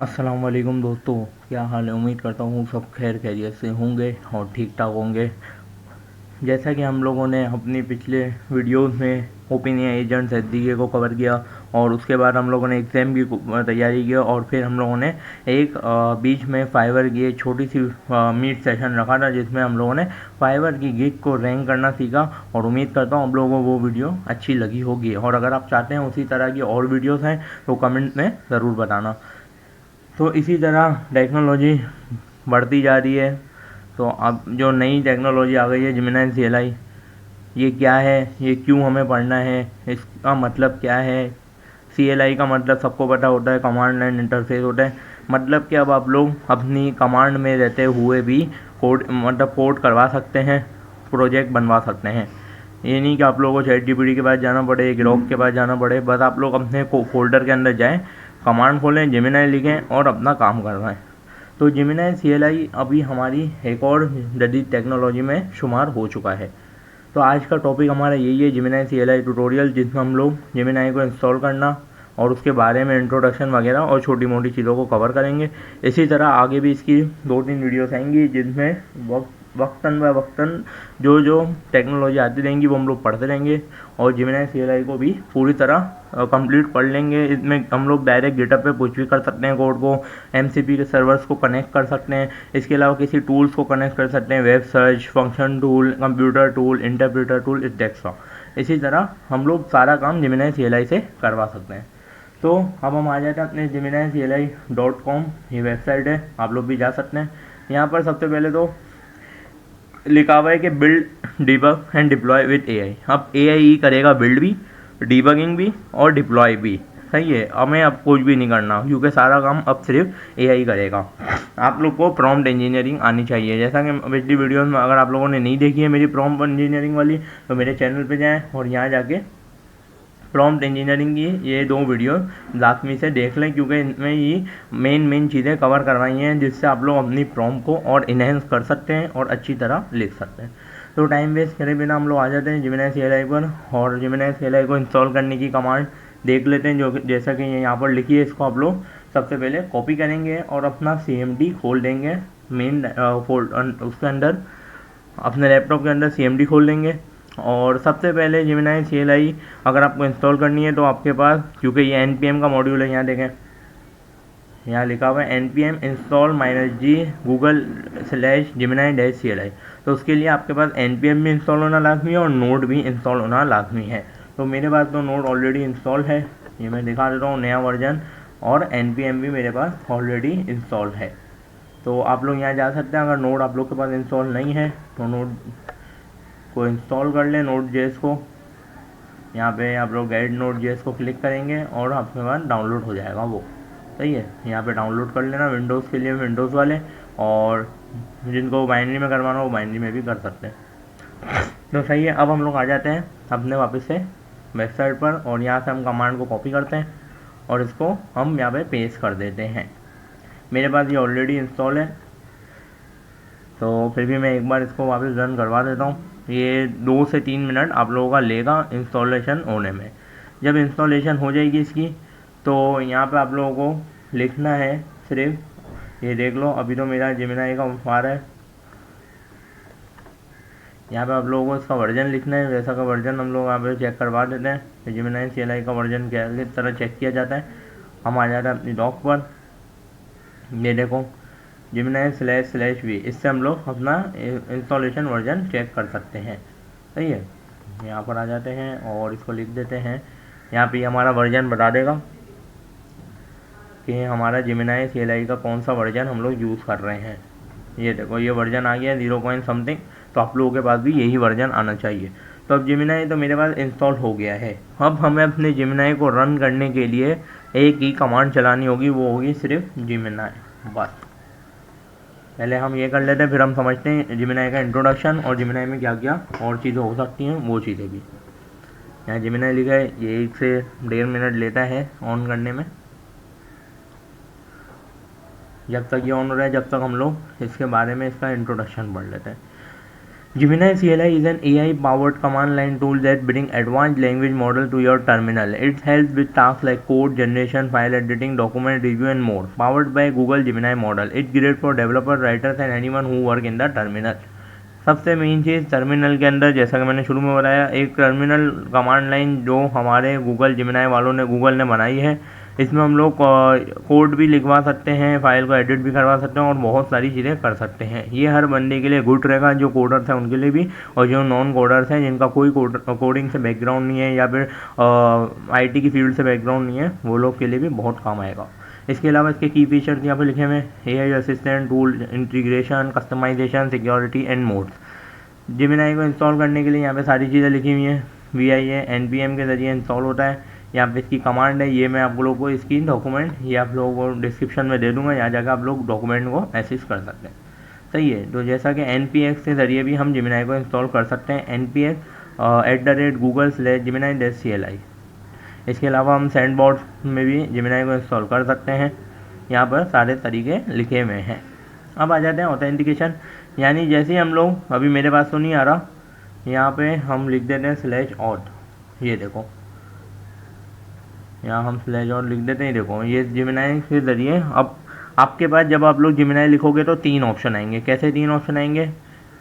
अस्सलाम वालेकुम दोस्तों, क्या हाल है। उम्मीद करता हूँ सब खैर खैरियत से होंगे और ठीक ठाक होंगे। जैसा कि हम लोगों ने अपनी पिछले वीडियोस में ओपिनियन एजेंट एसडीए को कवर किया और उसके बाद हम लोगों ने एग्ज़ाम की तैयारी की और फिर हम लोगों ने एक बीच में फाइवर की एक छोटी सी मीट सेशन रखा था जिसमें हम लोगों ने फाइवर की गिग को रैंक करना सीखा। और उम्मीद करता हूँ आप लोगों को वो वीडियो अच्छी लगी होगी और अगर आप चाहते हैं उसी तरह की और वीडियोस हैं तो कमेंट में ज़रूर बताना। तो इसी तरह टेक्नोलॉजी बढ़ती जा रही है। तो अब जो नई टेक्नोलॉजी आ गई है जेमिनी CLI, ये क्या है, ये क्यों हमें पढ़ना है, इसका मतलब क्या है। CLI का मतलब सबको पता होता है, कमांड लाइन इंटरफेस होता है। मतलब कि अब आप लोग अपनी कमांड में रहते हुए भी कोड करवा सकते हैं, प्रोजेक्ट बनवा सकते हैं। ये नहीं कि आप लोगों को ChatGPT के पास जाना पड़े, ग्रोक के पास जाना पड़े। बस आप लोग अपने फोल्डर के अंदर जाएं, कमांड खोलें, जेमिनी लिखें और अपना काम करवाएं। तो जेमिनी CLI अभी हमारी एक और जदीद टेक्नोलॉजी में शुमार हो चुका है। तो आज का टॉपिक हमारा यही है, जेमिनी CLI ट्यूटोरियल, जिसमें हम लोग जेमिनी को इंस्टॉल करना और उसके बारे में इंट्रोडक्शन वगैरह और छोटी मोटी चीज़ों को कवर करेंगे। इसी तरह आगे भी इसकी 2-3 वीडियोस आएंगी जिसमें वक्तन व वक्तन जो जो टेक्नोलॉजी आती रहेंगी वो हम लोग पढ़ते रहेंगे और जेमिनी CLI को भी पूरी तरह कंप्लीट पढ़ लेंगे। इसमें हम लोग डायरेक्ट गिटहब पे पुश भी कर सकते हैं कोड को, MCP के सर्वर्स को कनेक्ट कर सकते हैं, इसके अलावा किसी टूल्स को कनेक्ट कर सकते हैं, web search, function tool, computer tool, interpreter tool, etcetera. इसी तरह हम लोग सारा काम जेमिनी CLI से करवा सकते हैं। तो अब हम आ जाते हैं अपने gemini.cli.com, ये वेबसाइट है, आप लोग भी जा सकते हैं। यहाँ पर सबसे पहले तो लिखा हुआ है कि build, debug and deploy with AI। अब AI ही करेगा बिल्ड भी, डिबगिंग भी और डिप्लॉय भी। सही है, हमें अब कुछ भी नहीं करना क्योंकि सारा काम अब सिर्फ AI करेगा। आप लोग को प्रॉम्प्ट इंजीनियरिंग आनी चाहिए। जैसा कि पिछली वीडियो में अगर आप लोगों ने नहीं देखी है मेरी प्रॉम्प्ट इंजीनियरिंग वाली, तो मेरे चैनल पे जाएं और यहाँ जाके प्रॉम्प्ट इंजीनियरिंग की ये 2 वीडियो लाजमी से देख लें क्योंकि इनमें ही मेन चीज़ें कवर करवाई हैं जिससे आप लोग अपनी प्रॉम्प्ट को और इन्हेंस कर सकते हैं और अच्छी तरह लिख सकते हैं। तो टाइम वेस्ट करे बिना हम लोग आ जाते हैं जेमिनी CLI पर और जेमिनी CLI को इंस्टॉल करने की कमांड देख लेते हैं। जो जैसा कि यहाँ पर लिखी है, इसको आप लोग सबसे पहले कॉपी करेंगे और अपना CMD खोल देंगे। मेन उसके अंदर अपने लैपटॉप के अंदर CMD खोल लेंगे और सबसे पहले जेमिनी CLI अगर आपको इंस्टॉल करनी है तो आपके पास, क्योंकि ये NPM का मॉड्यूल है, यहाँ देखें, यहाँ लिखा हुआ है NPM इंस्टॉल -G Google/Gemini-CLI। तो उसके लिए आपके पास NPM भी इंस्टॉल होना लाजमी है और नोड भी इंस्टॉल होना लाजमी है। तो मेरे पास तो नोड ऑलरेडी इंस्टॉल है, ये मैं दिखा देता हूँ नया वर्जन, और NPM भी मेरे पास ऑलरेडी इंस्टॉल है। तो आप लोग यहाँ जा सकते हैं। अगर नोड आप लोग के पास इंस्टॉल नहीं है तो नोड को इंस्टॉल कर लें, Node.js को। यहाँ पे आप लोग गेट Node.js को क्लिक करेंगे और आपके पास डाउनलोड हो जाएगा वो। सही है, यहाँ पे डाउनलोड कर लेना। विंडोज़ के लिए विंडोज़ वाले, और जिनको बाइनरी में करवाना हो बाइनरी में भी कर सकते हैं। तो सही है, अब हम लोग आ जाते हैं अपने वापस से वेबसाइट पर और यहाँ से हम कमांड को कॉपी करते हैं और इसको हम यहाँ पे पेस्ट कर देते हैं। मेरे पास ये ऑलरेडी इंस्टॉल है, तो फिर भी मैं एक बार इसको वापस रन करवा देता हूँ। ये 2 से 3 मिनट आप लोगों का लेगा इंस्टॉलेशन होने में। जब इंस्टॉलेशन हो जाएगी इसकी, तो यहाँ पे आप लोगों को लिखना है सिर्फ, ये देख लो अभी तो मेरा जेमिनी का आ रहा है। यहाँ पे आप लोगों को इसका वर्जन लिखना है, वैसा का वर्जन हम लोग यहाँ पे चेक करवा देते हैं। जेमिनी CLI का वर्जन किस तरह चेक किया जाता है, हम आ जाते हैं अपनी डॉक पर। ये देखो Gemini//v, इससे हम लोग अपना इंस्टॉलेशन वर्जन चेक कर सकते हैं। सही है, यहाँ पर आ जाते हैं और इसको लिख देते हैं। यहाँ पे हमारा वर्जन बता देगा कि हमारा Gemini CLI का कौन सा वर्जन हम लोग यूज़ कर रहे हैं। ये देखो ये वर्जन आ गया 0 पॉइंट समथिंग, तो आप लोगों के पास भी यही वर्जन आना चाहिए। तो अब Gemini तो मेरे पास इंस्टॉल हो गया है। अब हमें अपने Gemini को रन करने के लिए एक ही कमांड चलानी होगी, वो होगी सिर्फ Gemini, बस। पहले हम ये कर लेते हैं, फिर हम समझते हैं जेमिनी का इंट्रोडक्शन और जेमिनी में क्या क्या और चीज़ें हो सकती हैं वो चीज़ें भी। यहाँ जेमिनी लिखा है, ये 1 से 1.5 मिनट लेता है ऑन करने में। जब तक ये ऑन हो रहा है जब तक हम लोग इसके बारे में इसका इंट्रोडक्शन पढ़ लेते हैं। Gemini CLI is an AI-powered command line tool that brings advanced language model to your terminal. It helps with tasks like code generation, file editing, document review, and more. Powered by Google Gemini model, it's great for developers, writers, and anyone who work in the terminal. सबसे main चीज़ terminal के अंदर, जैसा कि मैंने शुरू में बताया, एक टर्मिनल कमांड लाइन जो हमारे गूगल जिमिनाई वालों ने गूगल ने बनाई है, इसमें हम लोग कोड भी लिखवा सकते हैं, फाइल को एडिट भी करवा सकते हैं और बहुत सारी चीज़ें कर सकते हैं। ये हर बंदे के लिए गुड रहेगा, जो कोडर्स हैं उनके लिए भी, और जो नॉन कोडर्स हैं जिनका कोई कोडिंग से बैकग्राउंड नहीं है या फिर IT की फील्ड से बैकग्राउंड नहीं है, वो लोग के लिए भी बहुत काम आएगा। इसके अलावा इसके की फीचर्स यहाँ पे लिखे हुए हैं: AI assistant, tool integration, customization, security and modes. Gemini को इंस्टॉल करने के लिए यहाँ पे सारी चीज़ें लिखी हुई हैं। VIA NPM के ज़रिए इंस्टॉल होता है। यहाँ पे इसकी कमांड है, ये मैं आप लोगों को इसकी डॉक्यूमेंट ये आप लोगों को डिस्क्रिप्शन में दे दूँगा, यहाँ जाकर आप लोग डॉक्यूमेंट को एक्सेस कर सकते हैं। सही है। तो जैसा कि NPX के ज़रिए भी हम जिमिनाई को इंस्टॉल कर सकते हैं, NPX @google/gemini-CLI। इसके अलावा हम सैंडबॉक्स में भी जिमिनाई को इंस्टॉल कर सकते हैं। यहाँ पर सारे तरीके लिखे हुए हैं। अब आ जाते हैं ऑथेंटिकेशन, यानी जैसे हम लोग, अभी मेरे पास तो नहीं आ रहा, यहाँ पे हम लिख देते हैं /auth। ये देखो, यहाँ हम /auth लिख देते हैं। देखो ये जिमिनाई के ज़रिए, अब आपके पास जब आप लोग जिमिनाई लिखोगे तो 3 ऑप्शन आएंगे। कैसे 3 ऑप्शन आएंगे?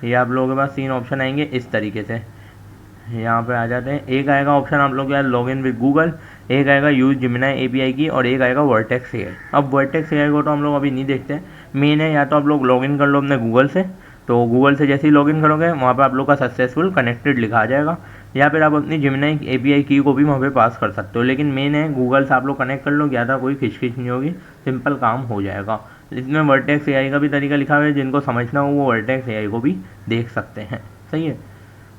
ये आप लोगों के पास 3 ऑप्शन आएंगे इस तरीके से। यहाँ पे आ जाते हैं। एक आएगा ऑप्शन आप लोग यार लॉगिन विद गूगल, एक आएगा यूज जिमिनाई API की, और एक आएगा वर्टेक्स AI। अब वर्टेक्स AI को तो हम लोग अभी नहीं देखते हैं। मेन है, या तो आप लोग लॉगिन कर लो अपने गूगल से, तो गूगल से जैसे ही लॉगिन करोगे वहाँ पे आप लोग का सक्सेसफुल कनेक्टेड लिखा आ जाएगा, या फिर आप अपनी जिमिनाई API की को भी वहाँ पे पास कर सकते हो। लेकिन मेन है गूगल से आप लोग कनेक्ट कर लो, ज़्यादा कोई खिचखिच नहीं होगी, सिंपल काम हो जाएगा। इसमें वर्टेक्स AI का भी तरीका लिखा हुआ है, जिनको समझना हो वो वर्टेक्स AI को भी देख सकते हैं। सही है।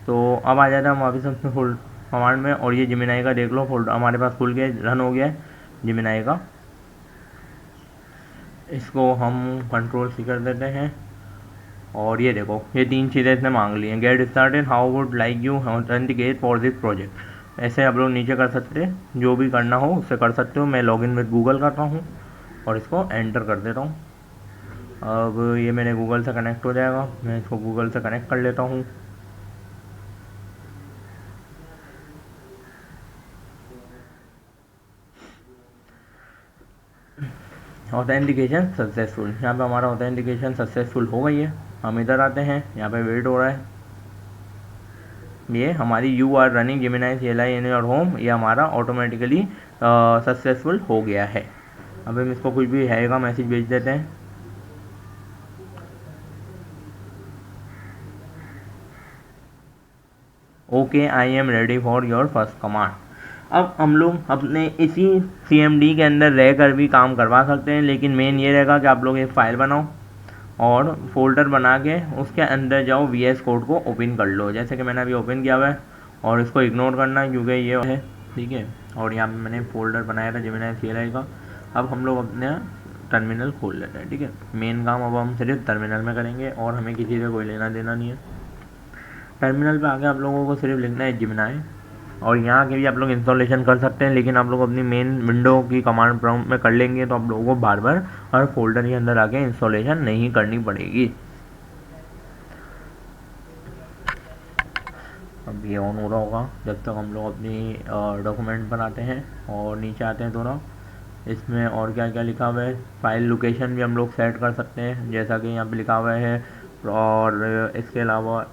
तो अब आ जाता है हम वापस अपने फोल्ड कमांड में, और ये जिमिनाई का देख लो फोल्ड हमारे पास खुल गया, रन हो गया है जिमिनाई का। इसको हम Ctrl+C कर देते हैं, और ये देखो ये 3 चीज़ें इसने मांग ली हैं। Get started, how would like you authenticate for this project. ऐसे आप लोग नीचे कर सकते हैं, जो भी करना हो उससे कर सकते हो। मैं लॉगिन विद गूगल करता हूँ और इसको एंटर कर देता हूँ। अब ये मेरे गूगल से कनेक्ट हो जाएगा, मैं इसको गूगल से कनेक्ट कर लेता हूँ। ऑथेंटिकेशन सक्सेसफुल, यहाँ पे हमारा ऑथेंटिकेशन सक्सेसफुल हो गई है। हम इधर आते हैं, यहाँ पे वेट हो रहा है। ये हमारी you are running Gemini CLI in your home, ये हमारा ऑटोमेटिकली सक्सेसफुल हो गया है। अब हम इसको कुछ भी है का मैसेज भेज देते हैं। Okay, I am ready for your first command. अब हम लोग अपने इसी CMD के अंदर रह कर भी काम करवा सकते हैं, लेकिन मेन ये रहेगा कि आप लोग एक फ़ाइल बनाओ और फोल्डर बना के उसके अंदर जाओ, VS कोड को ओपन कर लो, जैसे कि मैंने अभी ओपन किया हुआ है, और इसको इग्नोर करना है क्योंकि ये है, ठीक है। और यहाँ पे मैंने फोल्डर बनाया था जिमिनाई CLI का। अब हम लोग अपने टर्मिनल खोल लेते हैं, ठीक है। मेन काम अब हम सिर्फ टर्मिनल में करेंगे और हमें किसी से कोई लेना देना नहीं है। टर्मिनल पे आके आप लोगों को सिर्फ लिखना है जिमिनाई, और यहाँ के भी आप लोग इंस्टॉलेशन कर सकते हैं, लेकिन आप लोग अपनी मेन विंडो की कमांड प्रॉम्प्ट में कर लेंगे तो आप लोगों को बार बार हर फोल्डर के अंदर आके इंस्टॉलेशन नहीं करनी पड़ेगी। अब ये ऑन हो रहा होगा जब तक हम लोग अपनी डॉक्यूमेंट बनाते हैं और नीचे आते हैं थोड़ा। इसमें और क्या क्या लिखा हुआ है, फाइल लोकेशन भी हम लोग सेट कर सकते हैं, जैसा कि यहाँ पे लिखा हुआ है। और इसके अलावा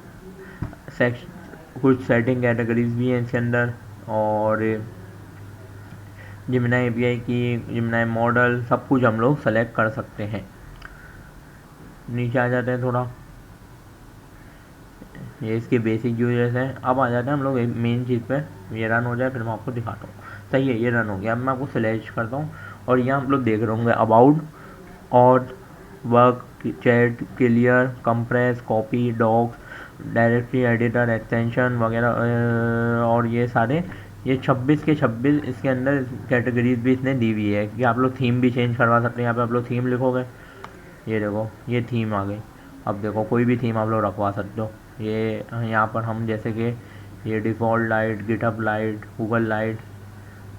कुछ सेटिंग कैटेगरीज भी हैं इसके अंदर, और जिमिनाई API की, जिमिनाई मॉडल, सब कुछ हम लोग सेलेक्ट कर सकते हैं। नीचे आ जाते हैं थोड़ा, ये इसके बेसिक यूजेस हैं। अब आ जाते हैं हम लोग मेन चीज़ पे, ये रन हो जाए फिर मैं आपको दिखाता हूँ। सही है, ये रन हो गया। अब मैं आपको सिलेक्ट करता हूँ, और यहाँ आप लोग देख रहे होंगे अबाउट, और work, chat, clear, compress, copy, docs, directory editor, extension वगैरह, और ये सारे, ये 26 के 26 इसके अंदर कैटेगरीज भी इसने दी हुई है कि आप लोग थीम भी चेंज करवा सकते हैं। यहाँ पे आप लोग थीम लिखोगे, ये देखो ये थीम आ गई। अब देखो कोई भी थीम आप लोग रखवा सकते हो। ये यहाँ पर हम जैसे कि ये default light, GitHub light, Google light,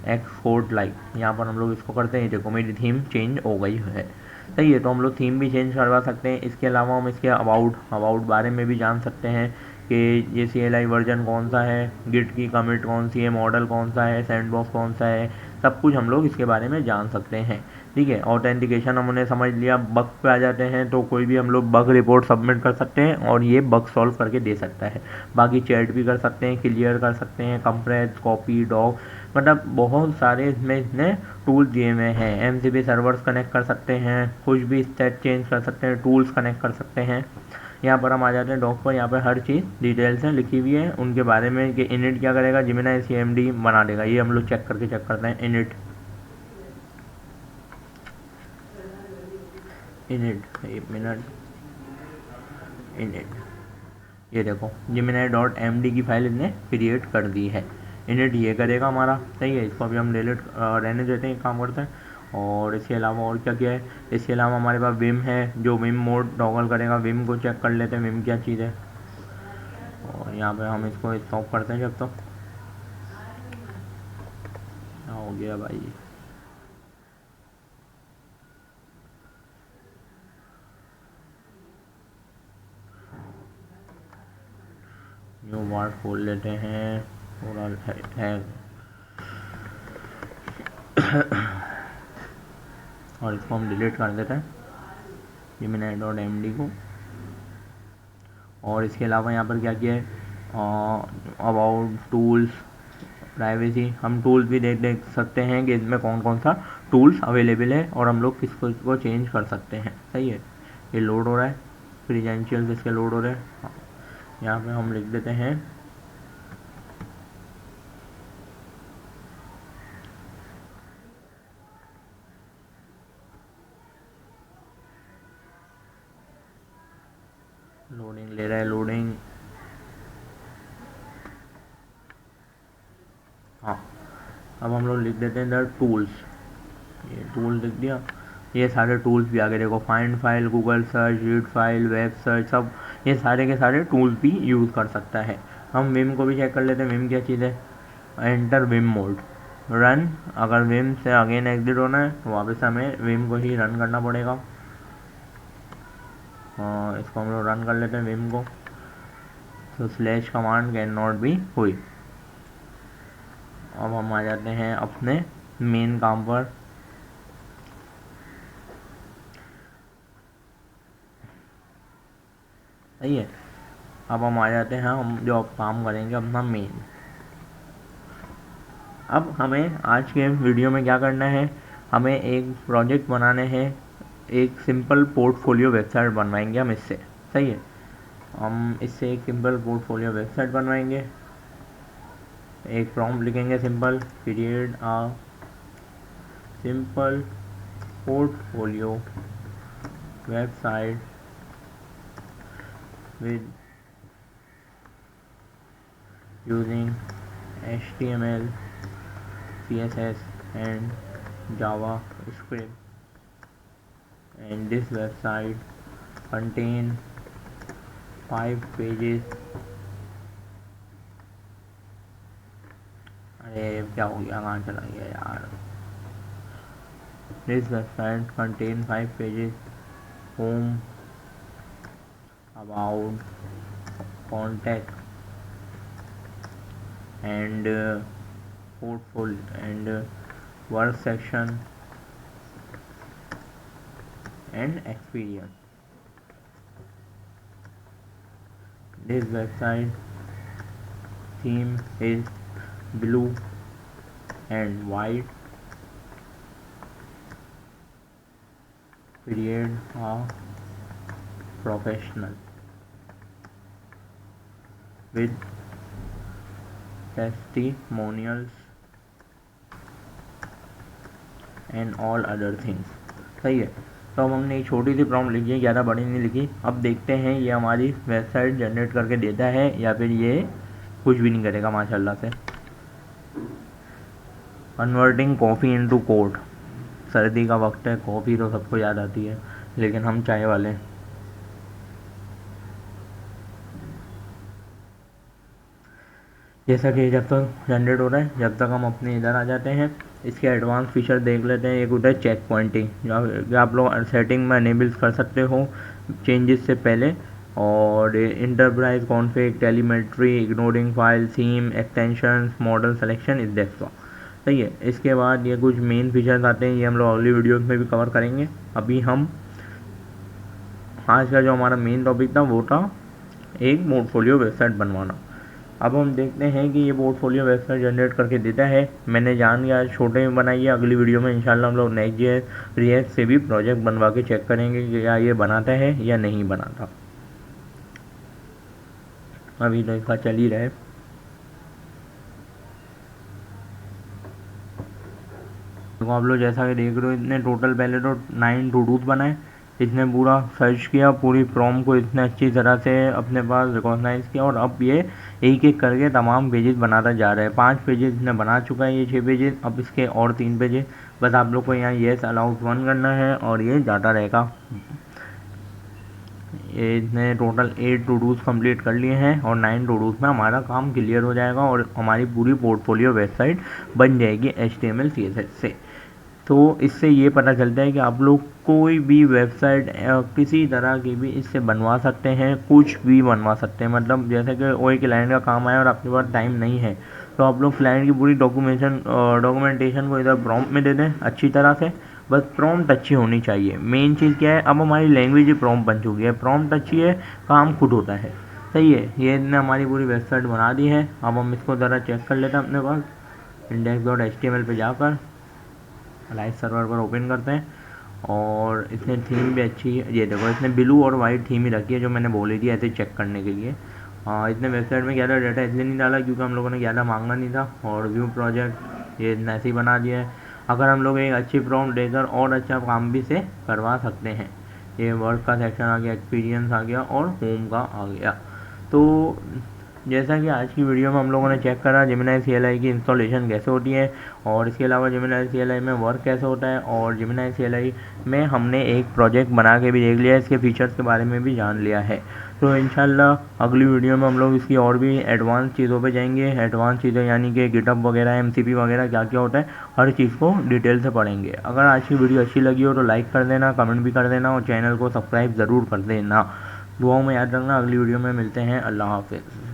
export like, यहाँ पर हम लोग इसको करते हैं। देखो मेरी थीम चेंज हो गई है, सही है। तो हम लोग थीम भी चेंज करवा सकते हैं। इसके अलावा हम इसके अबाउट बारे में भी जान सकते हैं कि ये CLI वर्जन कौन सा है, गिट की कमिट कौन सी है, मॉडल कौन सा है, सैंडबॉक्स कौन सा है, सब कुछ हम लोग इसके बारे में जान सकते हैं, ठीक है। ऑथेंटिकेशन हमने समझ लिया। बग पे आ जाते हैं, तो कोई भी हम लोग बग रिपोर्ट सबमिट कर सकते हैं और ये बग सॉल्व करके दे सकता है। बाकी चैट भी कर सकते हैं, क्लियर कर सकते हैं, कंप्रेस, कॉपी, डॉग, मतलब बहुत सारे इसमें इसने टूल्स दिए हुए हैं। MCP सर्वर्स कनेक्ट कर सकते हैं, कुछ भी स्टेट चेंज कर सकते हैं, टूल्स कनेक्ट कर सकते हैं। यहाँ पर हम आ जाते हैं डॉक पर, यहाँ पर हर चीज़ डिटेल से लिखी हुई है उनके बारे में कि इनिट क्या करेगा, जिमिनाई CMD बना देगा। ये हम लोग चेक करते हैं। इनिट एक मिनट, इनिट, ये देखो Gemini.md की फाइल इसने क्रिएट कर दी है। इनिट ये करेगा हमारा, सही है। इसको अभी हम डिलीट रहने देते हैं, काम करते हैं। और इसके अलावा और क्या क्या है, इसके अलावा हमारे पास विम है जो विम मोड टॉगल करेगा। विम को चेक कर लेते हैं, विम क्या चीज़ है। और यहाँ पे हम इसको स्टॉप करते हैं। जब तक हो गया भाई, न्यू वार्ड खोल लेते हैं, पूरा है और इसको हम डिलीट कर देते हैं Gemini.md को। और इसके अलावा यहाँ पर क्या किया है, अबाउट टूल्स, प्राइवेसी, हम टूल्स भी देख सकते हैं कि इसमें कौन कौन सा टूल्स अवेलेबल है और हम लोग किसको चेंज कर सकते हैं, सही है। ये लोड हो रहा है, क्रीडेंशियल्स इसके लोड हो रहे हैं। यहाँ पे हम लिख देते हैं लोडिंग ले रहा है, लोडिंग, हाँ। अब हम लोग लिख देते हैं द टूल्स, ये टूल लिख दिया। ये सारे टूल्स भी आ गए, देखो find file, Google search, read file, web search, सब ये सारे के सारे टूल्स भी यूज़ कर सकता है। हम विम को भी चेक कर लेते हैं। विम क्या चीज़ है, एंटर विम मोड, रन, अगर विम से अगेन एग्जिट होना है तो वापस हमें विम को ही रन करना पड़ेगा। इसको हम लोग रन कर लेते हैं विम को। तो slash command can not be हुई। अब हम आ जाते हैं अपने मेन काम पर। सही है। अब हम आ जाते हैं, हम जो अब काम करेंगे अपना मेन। अब हमें आज के वीडियो में क्या करना है, हमें एक प्रोजेक्ट बनाने हैं, एक सिंपल पोर्टफोलियो वेबसाइट बनवाएंगे हम इससे, सही है। हम इससे एक सिंपल पोर्टफोलियो वेबसाइट बनवाएंगे। एक प्रॉम्प्ट लिखेंगे simple, create a simple portfolio website with using HTML, CSS and JavaScript, and this website contain 5 pages। अरे क्या हो गया, कहाँ चला गया यार। This website contain 5 pages: home, about, contact and portfolio and work section and experience। This website theme is blue and white। Create a professional with testimonials and all other things। सही है। तो अब हमने एक छोटी सी प्रॉम्प्ट लिखी है, ज़्यादा बड़ी नहीं लिखी। अब देखते हैं ये हमारी वेबसाइट जनरेट करके देता है या फिर ये कुछ भी नहीं करेगा माशाल्लाह से। कन्वर्टिंग कॉफ़ी इनटू कोड, सर्दी का वक्त है, कॉफ़ी तो सबको याद आती है, लेकिन हम चाय वाले। जैसा कि जब तक जनरेट हो रहा है जब तक हम अपने इधर आ जाते हैं, इसके एडवांस फीचर देख लेते हैं। एक होता है चेक पॉइंटिंग, जो आप लोग सेटिंग में इनेबल्स कर सकते हो चेंजेस से पहले। और enterprise config, telemetry, ignoring file, theme, extensions, model selection इस दैट्स। सही है। इसके बाद ये कुछ मेन फीचर्स आते हैं, ये हम लोग अगली वीडियोस में भी कवर करेंगे। अभी हम आज का जो हमारा मेन टॉपिक था वो था एक पोर्टफोलियो वेबसाइट बनवाना। अब हम देखते हैं कि ये पोर्टफोलियो वेबसाइट जनरेट करके देता है। मैंने जान गया छोटे में बनाई है, अगली वीडियो में इंशाल्लाह हम लोग नेक्स्ट.जेएस रिएक्ट से भी प्रोजेक्ट बनवा के चेक करेंगे कि क्या ये बनाता है या नहीं बनाता। अभी तो इसका चल ही रहा है। तो आप लोग जैसा कि देख रहे हो, इसने टोटल पहले तो 9 टू डूज बनाए। इसने पूरा सर्च किया, पूरी प्रॉम्प्ट को इतने अच्छी तरह से अपने पास रिकॉग्नाइज किया, और अब ये एक एक करके तमाम पेजेस बनाता जा रहा है। 5 पेजेस इसने बना चुका है, ये 6 पेजेस। अब इसके और 3 पेजेस, बस आप लोग को यहाँ येस अलाउड 1 करना है और ये जाता रहेगा। ये इसने टोटल 8 टू डूज कम्प्लीट कर लिए हैं, और 9 टू डूज में हमारा काम क्लियर हो जाएगा और हमारी पूरी पोर्टफोलियो वेबसाइट बन जाएगी HTML CSS से। तो इससे ये पता चलता है कि आप लोग कोई भी वेबसाइट किसी तरह की भी इससे बनवा सकते हैं, कुछ भी बनवा सकते हैं। मतलब जैसे कि कोई क्लाइंट का काम आया और आपके पास टाइम नहीं है, तो आप लोग क्लाइंट की पूरी डॉक्यूमेंटेशन को इधर प्रॉम्प्ट में दे दें अच्छी तरह से। बस प्रॉम्प्ट अच्छी होनी चाहिए, मेन चीज़ क्या है। अब हमारी लैंग्वेज ही प्रॉम्प्ट बन चुकी है, प्रॉम्प्ट अच्छी है, काम खुद होता है। सही है। ये इसने हमारी पूरी वेबसाइट बना दी है। अब हम इसको ज़रा चेक कर लेते हैं अपने पास index.html पे जाकर लाइव सर्वर पर ओपन करते हैं। और इसने थीम भी अच्छी है, ये देखो इसने ब्लू और वाइट थीम ही रखी है, जो मैंने बोली थी ऐसे चेक करने के लिए। इसने वेबसाइट में ज़्यादा डाटा इसलिए नहीं डाला क्योंकि हम लोगों ने ज़्यादा मांगा नहीं था। और व्यू प्रोजेक्ट ये इसने ऐसे ही बना दिया है। अगर हम लोग एक अच्छी प्रॉम्प्ट देकर और अच्छा काम भी से करवा सकते हैं। ये वर्क का सेक्शन आ गया, एक्सपीरियंस आ गया और होम का आ गया। तो जैसा कि आज की वीडियो में हम लोगों ने चेक करा जेमिनी CLI की इंस्टॉलेशन कैसे होती है, और इसके अलावा जेमिनी CLI में वर्क कैसे होता है, और जेमिनी CLI में हमने एक प्रोजेक्ट बना के भी देख लिया है, इसके फीचर्स के बारे में भी जान लिया है। तो इंशाल्लाह अगली वीडियो में हम लोग इसकी और भी एडवांस चीज़ों पे जाएंगे। एडवांस चीज़ें यानी कि गिटहब वगैरह, MCP वगैरह क्या क्या होता है, हर चीज़ को डिटेल से पढ़ेंगे। अगर आज की वीडियो अच्छी लगी हो तो लाइक कर देना, कमेंट भी कर देना, और चैनल को सब्सक्राइब ज़रूर कर देना। दुआओं में याद रखना। अगली वीडियो में मिलते हैं। अल्लाह हाफिज़।